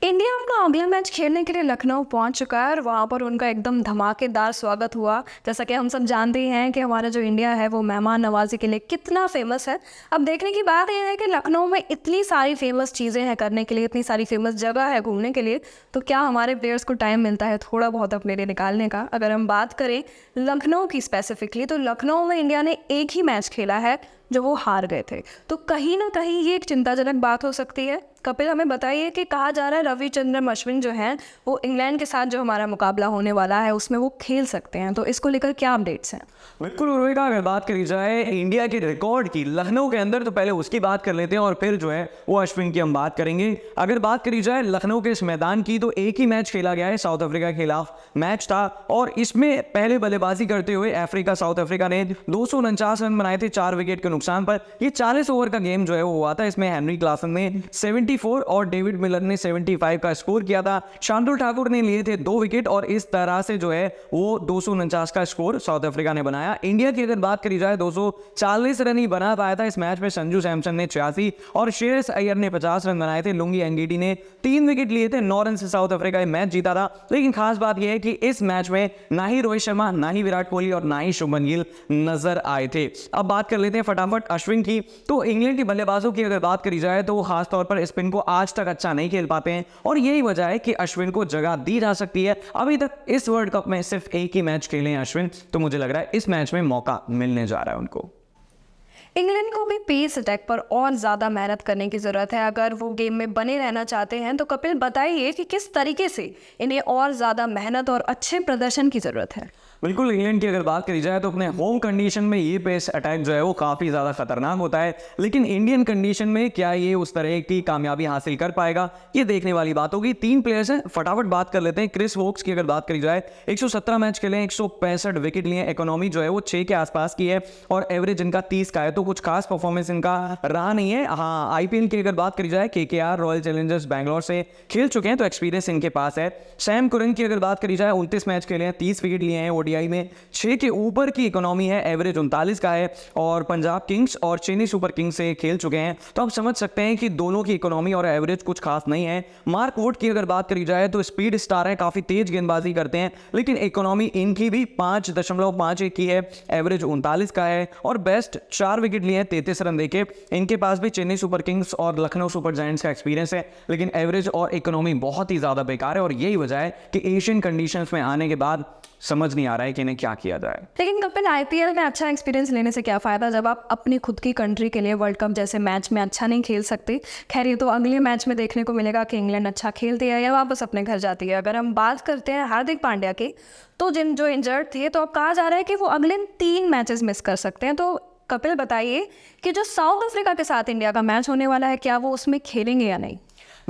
India अपना अगला match खेलने के लिए लखनऊ पहुंच चुका है और वहाँ पर उनका एकदम धमाकेदार स्वागत हुआ। जैसा कि हम सब जानते ही हैं कि हमारा जो इंडिया है वो मेहमान नवाजी के लिए कितना फेमस है। अब देखने की बात यह है कि लखनऊ में इतनी सारी फेमस चीज़ें हैं करने के लिए, इतनी सारी फेमस जगह है घूमने के लिए, तो क्या हमारे प्लेयर्स को टाइम मिलता है थोड़ा बहुत अपने लिए निकालने का। अगर हम बात करें लखनऊ की स्पेसिफिकली, तो लखनऊ में इंडिया ने एक ही मैच खेला है जो वो हार गए थे। तो कहीं ना कहीं ये एक चिंताजनक बात हो सकती है। कपिल, हमें बताइए कि कहा जा रहा है रविचंद्रन अश्विन जो हैं वो इंग्लैंड के साथ जो हमारा मुकाबला होने वाला है उसमें वो खेल सकते हैं, तो इसको लेकर क्या अपडेट्स हैं? बिल्कुल रोहित, अगर बात करी जाए इंडिया के रिकॉर्ड की लखनऊ के अंदर, तो पहले उसकी बात कर लेते हैं और फिर जो है वो अश्विन की हम बात करेंगे। अगर बात करी जाए लखनऊ के इस मैदान की, तो एक ही मैच खेला गया है, साउथ अफ्रीका के खिलाफ मैच था और इसमें पहले बल्लेबाजी करते हुए साउथ अफ्रीका ने 249 रन बनाए थे 4 विकेट के नुकसान पर। ये 40 ओवर का गेम जो है वो हुआ था। इसमें हेनरी क्लासन ने 74 और डेविड मिलर ने 75 का स्कोर किया था। शार्दुल ठाकुर ने लिए थे 2 विकेट और इस तरह से जो है वो 249 का स्कोर साउथ अफ्रीका ने बनाया। इंडिया की अगर बात करी जाए 240 रन ही बना पाया था इस मैच में। संजू सैमसन ने 86 और श्रेयस अय्यर ने 50 रन बनाए थे। लुंगी एंगीडी ने 3 विकेट लिए थे। 9 रन से साउथ अफ्रीका ये मैच जीता था। लेकिन खास बात यह है कि इस मैच में ना ही रोहित शर्मा, ना ही विराट कोहली और ना ही शुभमन गिल नजर आए थे। अब बात कर लेते हैं फटाफट अश्विन की। तो इंग्लैंड के बल्लेबाजों की अगर बात करी जाए तो वो खासतौर पर स्पिन को आज तक अच्छा नहीं खेल पाते हैं और यही वजह है कि अश्विन को जगह दी जा सकती है। अभी तक इस वर्ल्ड कप में सिर्फ एक ही मैच खेले हैं अश्विन, तो मुझे लग रहा है इस मैच में मौका मिलने जा रहा है उनको। इंग्लैंड को भी पेस अटैक पर और ज़्यादा मेहनत करने की ज़रूरत है अगर वो गेम में बने रहना चाहते हैं। तो कपिल, बताइए कि किस तरीके से इन्हें और ज़्यादा मेहनत और अच्छे प्रदर्शन की ज़रूरत है। बिल्कुल, इंग्लैंड की अगर बात करी जाए तो अपने होम कंडीशन में ये पेस अटैक जो है वो काफ़ी ज़्यादा खतरनाक होता है। लेकिन इंडियन कंडीशन में क्या ये उस तरह की कामयाबी हासिल कर पाएगा, ये देखने वाली बात होगी। 3 प्लेयर्स हैं, फटाफट बात कर लेते हैं। क्रिस वोक्स की अगर बात करी जाए 117 मैच खेले, 165 विकेट लिए, इकोनॉमी जो है वो 6 के आसपास की है और एवरेज इनका 30 का है, तो कुछ खास परफॉर्मेंस इनका रहा नहीं है। हाँ, आईपीएल की अगर बात करी जाए केकेआर, रॉयल चैलेंजर्स बैंगलोर से खेल चुके हैं, तो एक्सपीरियंस इनके पास है। सैम कुरन की अगर बात करी जाए 29 मैच खेले हैं, 30 विकेट लिए हैं, ओडीआई में 6 के ऊपर की इकोनॉमी है, एवरेज 39 का है और पंजाब किंग्स और चेन्नई सुपर किंग्स से खेल चुके हैं। तो आप समझ सकते हैं कि दोनों की इकोनॉमी और एवरेज कुछ खास नहीं है। मार्क वुड की अगर बात करी जाए तो स्पीड स्टार है, काफी तेज गेंदबाजी करते हैं, लेकिन इकोनॉमी इनकी भी 5.51 की है, एवरेज 39 का है और बेस्ट 4 विकेट लिए हैं, 33 रन देके। इनके पास भी चेन्नई सुपर किंग्स और लखनऊ सुपर जायंट्स का एक्सपीरियंस है, लेकिन एवरेज और इकोनॉमी बहुत ही ज्यादा बेकार है और यही वजह है कि एशियन कंडीशंस में आने के बाद समझ नहीं आ रहा है कि इन्हें क्या किया जाए। लेकिन कपिल, आईपीएल में अच्छा एक्सपीरियंस लेने से क्या फ़ायदा जब आप अपनी खुद की कंट्री के लिए वर्ल्ड कप जैसे मैच में अच्छा नहीं खेल सकते। खैर, ये तो अगले मैच में देखने को मिलेगा कि इंग्लैंड अच्छा खेलती है या वापस अपने घर जाती है। अगर हम बात करते हैं हार्दिक पांड्या की, तो जो इंजर्ड थे, तो अब कहा जा रहा है कि वो अगले 3 मैचेस मिस कर सकते हैं। तो कपिल, बताइए कि जो साउथ अफ्रीका के साथ इंडिया का मैच होने वाला है, क्या वो उसमें खेलेंगे या नहीं?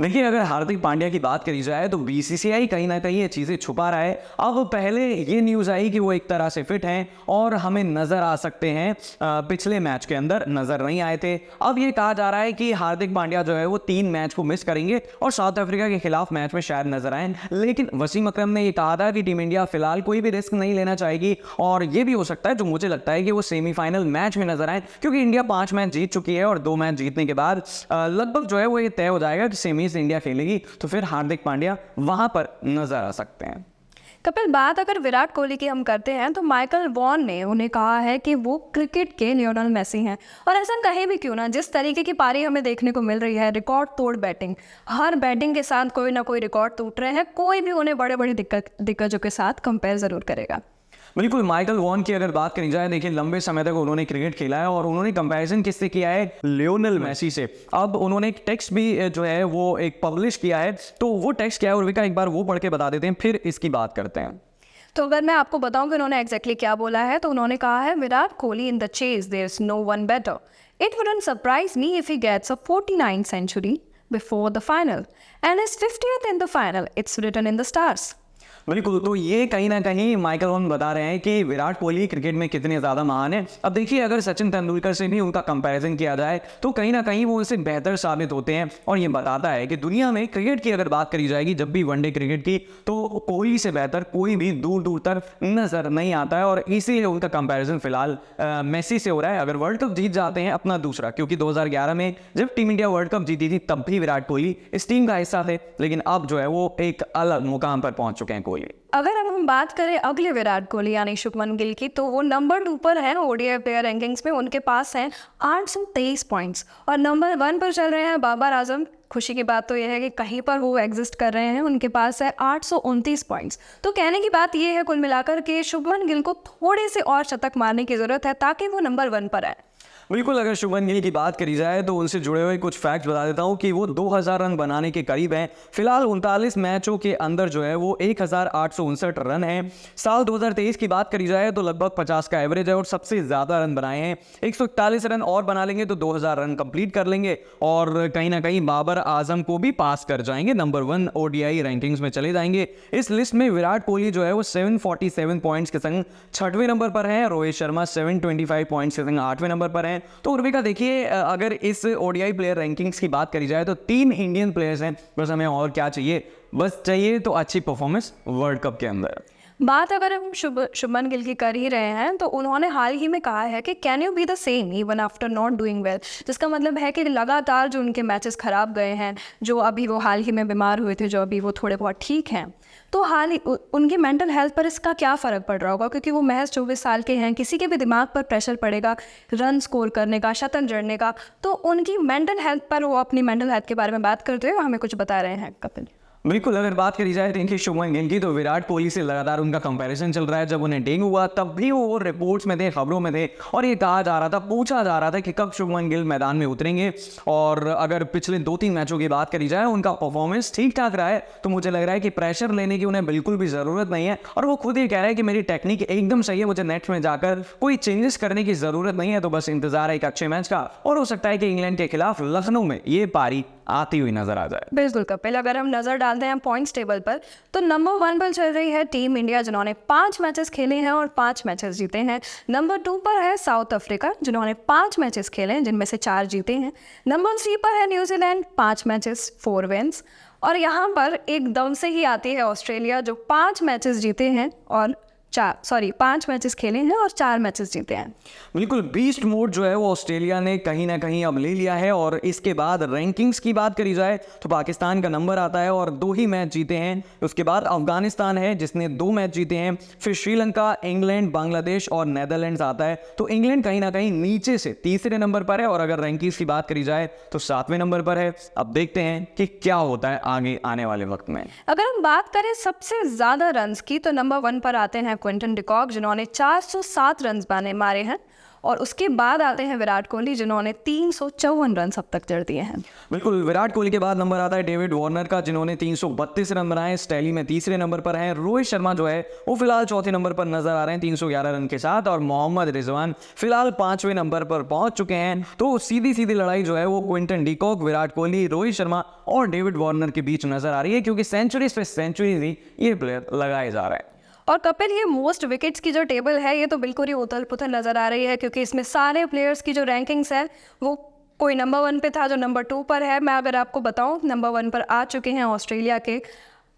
देखिए, अगर हार्दिक पांड्या की बात करी जाए तो बीसीसीआई कहीं ना कहीं ये चीज़ें छुपा रहा है। अब पहले ये न्यूज़ आई कि वो एक तरह से फिट हैं और हमें नज़र आ सकते हैं, पिछले मैच के अंदर नज़र नहीं आए थे। अब ये कहा जा रहा है कि हार्दिक पांड्या जो है वो 3 मैच को मिस करेंगे और साउथ अफ्रीका के खिलाफ मैच में शायद नजर आए। लेकिन वसीम अकरम ने ये कहा था कि टीम इंडिया फिलहाल कोई भी रिस्क नहीं लेना चाहेगी और ये भी हो सकता है, जो मुझे लगता है, कि वो सेमीफाइनल मैच में नजर आए, क्योंकि इंडिया 5 मैच जीत चुकी है और 2 मैच जीतने के बाद लगभग जो है वो ये तय हो जाएगा कि सेमीज इंडिया खेलेगी, तो फिर हार्दिक पांड्या वहां पर नजर आ सकते हैं। कपिल, बात अगर विराट कोहली की हम करते हैं तो माइकल वॉन ने उन्हें कहा है कि वो क्रिकेट के लियोनेल मेसी हैं। और ऐसा कहे भी क्यों ना, जिस तरीके की पारी हमें देखने को मिल रही है, रिकॉर्ड तोड़ बैटिंग, हर बैटिंग के साथ कोई ना कोई रिकॉर्ड टूट रहे हैं, कोई भी उन्हें बड़े बड़ी दिक्कतों के साथ कंपेयर ज़रूर करेगा। बिल्कुल, माइकल वॉन की अगर बात करी जाए, देखिए लंबे समय तक उन्होंने क्रिकेट खेला है और उन्होंने कंपैरिजन किससे किया है? लियोनेल मेसी से। अब उन्होंने एक टेक्स्ट भी जो है वो एक पब्लिश किया है, तो वो टेक्स्ट क्या है उर्विका, एक बार वो पढ़ के बता देते हैं, फिर इसकी बात करते हैं। तो अगर मैं आपको बताऊं कि उन्होंने एग्जैक्टली क्या बोला है, तो उन्होंने कहा है, Virat Kohli in the chase there is no one better, it wouldn't surprise me if he gets a 49 century before the final and is 50th in the final, it's written in the stars. बिल्कुल, तो ये कहीं ना कहीं Michael Vaughan बता रहे हैं कि विराट कोहली क्रिकेट में कितने ज़्यादा महान है। अब देखिए, अगर सचिन तेंदुलकर से भी उनका कंपैरिजन किया जाए तो कहीं ना कहीं वो उनसे बेहतर साबित होते हैं। और ये बताता है कि दुनिया में क्रिकेट की अगर बात करी जाएगी, जब भी वनडे क्रिकेट की, तो कोहली से बेहतर कोई भी दूर दूर तक नजर नहीं आता है। और इसीलिए उनका कंपैरिजन फिलहाल मेसी से हो रहा है। अगर वर्ल्ड कप जीत जाते हैं अपना दूसरा, क्योंकि 2011 में जब टीम इंडिया वर्ल्ड कप जीती थी तब भी विराट कोहली इस टीम का हिस्सा थे, लेकिन अब जो है वो एक अलग मुकाम पर पहुंच चुके हैं कोहली। अगर हम बात करें अगले विराट कोहली यानी शुभमन गिल की, तो वो नंबर 2 पर है ओडीआई प्लेयर रैंकिंग्स में। उनके पास हैं 823 पॉइंट्स। और नंबर 1 पर चल रहे हैं बाबर आजम। खुशी की बात तो यह है कि कहीं पर वो एग्जिस्ट कर रहे हैं। उनके पास है 829 पॉइंट्स। तो कहने की बात ये है कुल मिलाकर के शुभमन गिल को थोड़े से और शतक मारने की ज़रूरत है ताकि वो नंबर 1 पर आए। बिल्कुल, अगर शुभमन गिल की बात करी जाए तो उनसे जुड़े हुए कुछ फैक्ट्स बता देता हूं कि वो 2000 रन बनाने के करीब हैं। फिलहाल 39 मैचों के अंदर जो है वो 1859 रन हैं। साल 2023 की बात करी जाए तो लगभग 50 का एवरेज है और सबसे ज़्यादा रन बनाए हैं। 141 रन और बना लेंगे तो 2000 रन कंप्लीट कर लेंगे और कहीं ना कहीं बाबर आजम को भी पास कर जाएंगे, नंबर 1 ओडीआई रैंकिंग्स में चले जाएंगे। इस लिस्ट में विराट कोहली जो है वो 747 पॉइंट्स के संग 6वें नंबर पर है। रोहित शर्मा 725 पॉइंट्स के संग 8वें नंबर पर है। तो उर्विका देखिए, अगर इस ओडीआई प्लेयर रैंकिंग्स की बात करी जाए तो 3 इंडियन प्लेयर्स हैं। बस हमें और क्या चाहिए, बस चाहिए तो अच्छी परफॉर्मेंस वर्ल्ड कप के अंदर। बात अगर हम शुभमन गिल की कर ही रहे हैं तो उन्होंने हाल ही में कहा है कि can you be the same even after not doing well. जिसका मतलब है कि लगातार जो उनके मैचेस खराब गए हैं, जो अभी वो हाल ही में बीमार हुए थे, जो अभी वो थोड़े बहुत ठीक हैं, तो उनकी मेंटल हेल्थ पर इसका क्या फ़र्क पड़ रहा होगा, क्योंकि वो महज 24 साल के हैं। किसी के भी दिमाग पर प्रेशर पड़ेगा रन स्कोर करने का, शतक जड़ने का, तो उनकी मेंटल हेल्थ पर वो अपनी मेंटल हेल्थ के बारे में बात करते हुए हमें कुछ बता रहे हैं कपिल। बिल्कुल, अगर बात करी जाए इनकी शुभमन गिल की, तो विराट कोहली से लगातार उनका कंपैरिजन चल रहा है। जब उन्हें डेंगू हुआ तब भी वो रिपोर्ट्स में थे, खबरों में थे, और ये कहा जा रहा था, पूछा जा रहा था कि कब शुभमन गिल मैदान में उतरेंगे। और अगर पिछले 2-3 मैचों की बात करी जाए, उनका परफॉर्मेंस ठीक ठाक रहा है। तो मुझे लग रहा है कि प्रेशर लेने की उन्हें बिल्कुल भी ज़रूरत नहीं है। और वो खुद ये कह रहे हैं कि मेरी टेक्निक एकदम सही है, मुझे नेट में जाकर कोई चेंजेस करने की ज़रूरत नहीं है। तो बस इंतजार है एक अच्छे मैच का, और हो सकता है कि इंग्लैंड के खिलाफ लखनऊ में ये पारी आती हुई नजर आ जाए। बिल्कुल कपिल, अगर हम नज़र डालते हैं पॉइंट्स टेबल पर, तो नंबर 1 पर चल रही है टीम इंडिया, जिन्होंने 5 मैचेस खेले हैं और 5 मैचेस जीते हैं। नंबर 2 पर है साउथ अफ्रीका, जिन्होंने 5 मैचेस खेले हैं, जिनमें से 4 जीते हैं। नंबर 3 पर है न्यूजीलैंड, 5 मैचेस 4 विन्स। और यहाँ पर एकदम से ही आती है ऑस्ट्रेलिया, जो 5 मैचेस जीते हैं और 5 मैचेस खेले हैं और 4 मैचेस जीते हैं। बिल्कुल, बीस्ट मोड जो है वो ऑस्ट्रेलिया ने कहीं ना कहीं अब ले लिया है। और इसके बाद रैंकिंग्स की बात करी जाए तो पाकिस्तान का नंबर आता है और 2 ही मैच जीते हैं। उसके बाद अफगानिस्तान है जिसने 2 मैच जीते हैं। फिर श्रीलंका, इंग्लैंड, बांग्लादेश और नेदरलैंड्स आता है। तो इंग्लैंड कहीं ना कहीं नीचे से 3रे नंबर पर है, और अगर रैंकिंग्स की बात करी जाए तो 7वें नंबर पर है। अब देखते हैं कि क्या होता है आगे आने वाले वक्त में। अगर हम बात करें सबसे ज़्यादा रन्स की, तो नंबर 1 पर आते हैं क्विंटन डिकॉक, जिन्होंने 407 रन मारे हैं। और उसके बाद आते हैं विराट कोहली, जिन्होंने 354 रन अब तक जड़ दिए हैं। बिल्कुल, विराट कोहली के बाद नंबर आता है डेविड वार्नर का, जिन्होंने 332 रन बनाए। स्टैली में 3रे नंबर पर हैं। रोहित शर्मा जो है वो फिलहाल 4थे नंबर पर नजर आ रहे हैं 311 रन के साथ। और मोहम्मद रिजवान फिलहाल 5वें नंबर पर पहुंच चुके हैं। तो सीधी सीधी लड़ाई जो है वो क्विंटन डिकॉक, विराट कोहली, रोहित शर्मा और डेविड वार्नर के बीच नजर आ रही है, क्योंकि सेंचुरीज पे सेंचुरीज ही ये प्लेयर लगाए जा रहे हैं। और कपिल, ये मोस्ट विकेट्स की जो टेबल है, ये तो बिल्कुल ही उथल पुथल नज़र आ रही है, क्योंकि इसमें सारे प्लेयर्स की जो रैंकिंग्स है वो कोई नंबर 1 पे था, जो नंबर 2 पर है। मैं अगर आपको बताऊं, नंबर 1 पर आ चुके हैं ऑस्ट्रेलिया के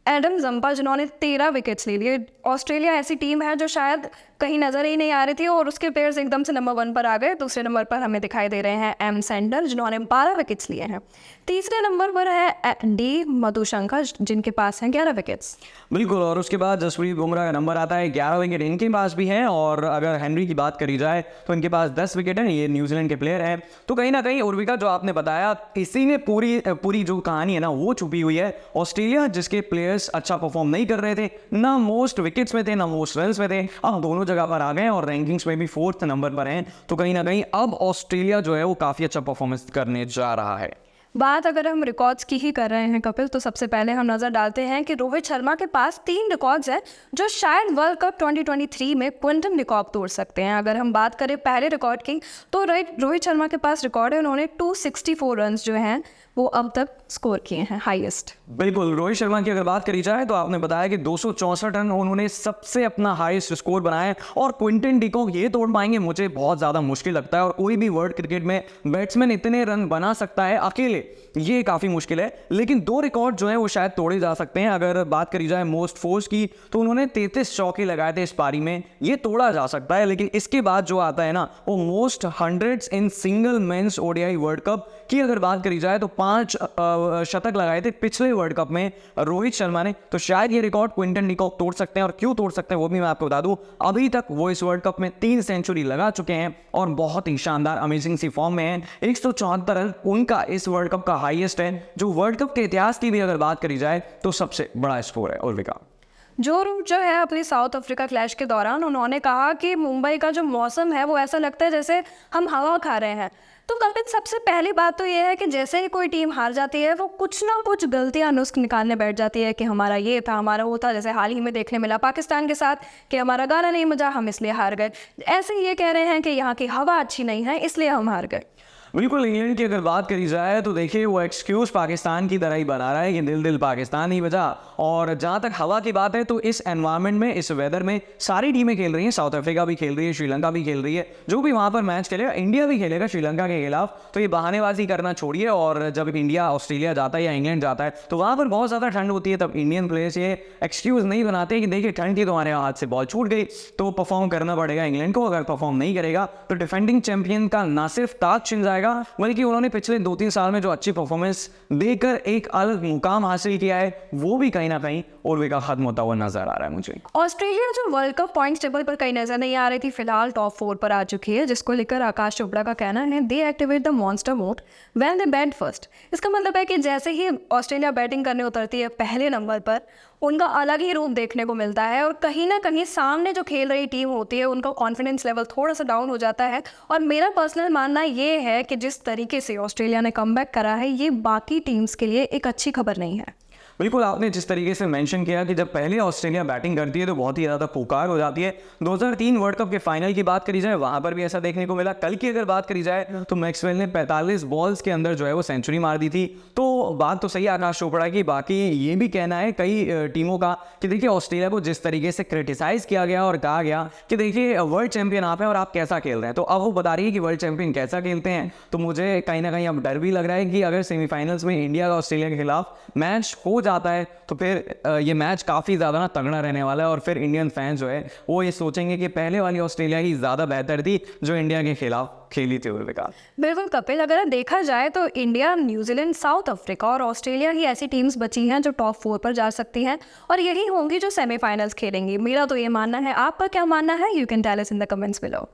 एडम जंपा, जिन्होंने 13 विकेट्स ले लिए। ऑस्ट्रेलिया ऐसी टीम है जो शायद कहीं नज़र ही नहीं आ रही थी, और उसके प्लेयर्स एकदम से नंबर 1 पर आ गए। 2रे नंबर पर हमें दिखाई दे रहे हैं एम सेंडर, जिन्होंने 12 विकेट्स लिए हैं। 3रे नंबर पर है डी मधुशंकर, जिनके पास हैं 11 विकेट्स। बिल्कुल, और उसके बाद जसप्रीत बुमराह का नंबर आता है, 11 विकेट इनके पास भी हैं। और अगर हेनरी की बात करी जाए तो इनके पास 10 विकेट हैं। ये न्यूजीलैंड के प्लेयर हैं। तो कहीं ना कहीं उर्विका, जो आपने बताया, इसी में पूरी जो कहानी है ना वो छुपी हुई है। ऑस्ट्रेलिया जिसके प्लेयर्स अच्छा परफॉर्म नहीं कर रहे थे, ना मोस्ट विकेट्स में थे ना मोस्ट रन्स में थे, अब दोनों जगह पर आ गए और रैंकिंग्स में भी 4th नंबर पर हैं। तो कहीं ना कहीं अब ऑस्ट्रेलिया जो है वो काफ़ी अच्छा परफॉर्मेंस करने जा रहा है। बात अगर हम रिकॉर्ड्स की ही कर रहे हैं कपिल, तो सबसे पहले हम नज़र डालते हैं कि रोहित शर्मा के पास 3 रिकॉर्ड्स हैं, जो शायद वर्ल्ड कप 2023 में क्विंटन डिकॉक तोड़ सकते हैं। अगर हम बात करें पहले रिकॉर्ड की, तो रोहित शर्मा के पास रिकॉर्ड है, उन्होंने 264 रन जो हैं वो अब तक स्कोर किए हैं हाईएस्ट। बिल्कुल, रोहित शर्मा की अगर बात करी जाए तो आपने बताया कि 264 रन उन्होंने सबसे अपना हाईएस्ट स्कोर बनाया है, और क्विंटन डिकॉक ये तोड़ पाएंगे मुझे बहुत ज़्यादा मुश्किल लगता है। और कोई भी वर्ल्ड क्रिकेट में बैट्समैन इतने रन बना सकता है अकेले, ये काफ़ी मुश्किल है। लेकिन 2 रिकॉर्ड जो है वो शायद तोड़े जा सकते हैं। अगर बात करी जाए मोस्ट फोर्स की तो उन्होंने 33 चौके लगाए थे इस पारी में, ये तोड़ा जा सकता है। लेकिन इसके बाद जो आता है ना, वो most hundreds in single men's ODI world cup की अगर बात करी जाए तो 5 शतक लगाए थे पिछले वर्ल्ड कप में रोहित शर्मा ने। तो शायद ये रिकॉर्ड क्विंटन डिकॉक तोड़ सकते हैं, और क्यों तोड़ सकते हैं वो भी मैं आपको बता दूं। अभी तक वो इस वर्ल्ड कप में 3 सेंचुरी लगा चुके हैं और बहुत ही शानदार अमेजिंग सी फॉर्म में हैं। 174 रन उनका इस वर्ल्ड कप का हाईएस्ट है, जो वर्ल्ड कप के इतिहास की भी अगर बात करी जाए तो सबसे बड़ा स्कोर है। उर्विका, जो रूट जो है अपनी साउथ अफ्रीका क्लैश के दौरान उन्होंने कहा कि मुंबई का जो मौसम है वो ऐसा लगता है जैसे हम हवा खा रहे हैं। तो कपिल, सबसे पहली बात तो ये है कि जैसे ही कोई टीम हार जाती है वो कुछ ना कुछ गलतियां नुस्ख निकालने बैठ जाती है कि हमारा ये था, हमारा वो था। जैसे हाल ही में देखने मिला पाकिस्तान के साथ कि हमारा गाना नहीं बजा, हम इसलिए हार गए। ऐसे ही ये कह रहे हैं कि यहाँ की हवा अच्छी नहीं है इसलिए हम हार गए। बिल्कुल, इंग्लैंड की अगर बात करी जाए तो देखिए वो एक्सक्यूज़ पाकिस्तान की तरह ही बना रहा है कि दिल दिल पाकिस्तान ही बजा। और जहाँ तक हवा की बात है तो इस एनवायरनमेंट में, इस वेदर में सारी टीमें खेल रही हैं। साउथ अफ्रीका भी खेल रही है, श्रीलंका भी खेल रही है, जो भी वहाँ पर मैच खेलेगा, इंडिया भी खेलेगा श्रीलंका के खिलाफ। तो ये बहानेबाजी करना छोड़िए, और जब इंडिया ऑस्ट्रेलिया जाता है या इंग्लैंड जाता है तो वहाँ पर बहुत ज़्यादा ठंड होती है। तब इंडियन प्लेयर्स ये एक्सक्यूज़ नहीं बनाते कि देखिए ठंड थी तो हमारे हाथ से बॉल छूट गई, तो परफॉर्म करना पड़ेगा इंग्लैंड को। अगर परफॉर्म नहीं करेगा तो डिफेंडिंग चैंपियन का ना सिर्फ ताज छिन जाएगा, बल्कि उन्होंने पिछले 2-3 साल में जो अच्छी परफॉर्मेंस देकर एक अलग मुकाम हासिल किया है वो भी कहीं ना कहीं उर्विका खत्म होता हुआ नजर आ रहा है मुझे। ऑस्ट्रेलिया जो वर्ल्ड कप पॉइंट्स टेबल पर कहीं नजर नहीं आ रही थी, फिलहाल टॉप 4 पर आ चुकी है, जिसको लेकर आकाश चोपड़ा का कहना है they activate the monster mode when they bat first. इसका मतलब है कि जैसे ही ऑस्ट्रेलिया बैटिंग करने उतरती है पहले नंबर पर, उनका अलग ही रूप देखने को मिलता है, और कहीं ना कहीं सामने जो खेल रही टीम होती है उनका कॉन्फिडेंस लेवल थोड़ा सा डाउन हो जाता है। और मेरा पर्सनल मानना ये है कि जिस तरीके से ऑस्ट्रेलिया ने कमबैक करा है, ये बाकी टीम्स के लिए एक अच्छी खबर नहीं है। बिल्कुल, आपने जिस तरीके से मेंशन किया कि जब पहले ऑस्ट्रेलिया बैटिंग करती है तो बहुत ही ज़्यादा पुकार हो जाती है। 2003 वर्ल्ड कप के फाइनल की बात करी जाए, वहाँ पर भी ऐसा देखने को मिला। कल की अगर बात करी जाए तो मैक्सवेल ने 45 बॉल्स के अंदर जो है वो सेंचुरी मार दी थी। तो बात तो सही है आकाश चोपड़ा की। बाकी ये भी कहना है कई टीमों का कि देखिए ऑस्ट्रेलिया को जिस तरीके से क्रिटिसाइज़ किया गया और कहा गया कि देखिए वर्ल्ड चैंपियन आप हैं और आप कैसा खेल रहे हैं, तो अब वो बता रही है कि वर्ल्ड चैंपियन कैसा खेलते हैं। तो मुझे कहीं ना कहीं अब डर भी लग रहा है कि अगर सेमीफाइनल्स में इंडिया का ऑस्ट्रेलिया के खिलाफ मैच हो जाता है तो फिर ये मैच काफ़ी ज़्यादा ना तगड़ा रहने वाला है, और फिर इंडियन फैंस जो है वो ये सोचेंगे कि पहले वाली ऑस्ट्रेलिया ही ज़्यादा बेहतर थी जो इंडिया के खिलाफ खेली थी। विकास, बिल्कुल कपिल, अगर देखा जाए तो इंडिया, न्यूजीलैंड, साउथ अफ्रीका और ऑस्ट्रेलिया ही ऐसी टीम्स बची हैं जो टॉप 4 पर जा सकती हैं, और यही होंगी जो सेमीफाइनल्स खेलेंगी। मेरा तो ये मानना है, आपका क्या मानना है? You can tell us in the comments below.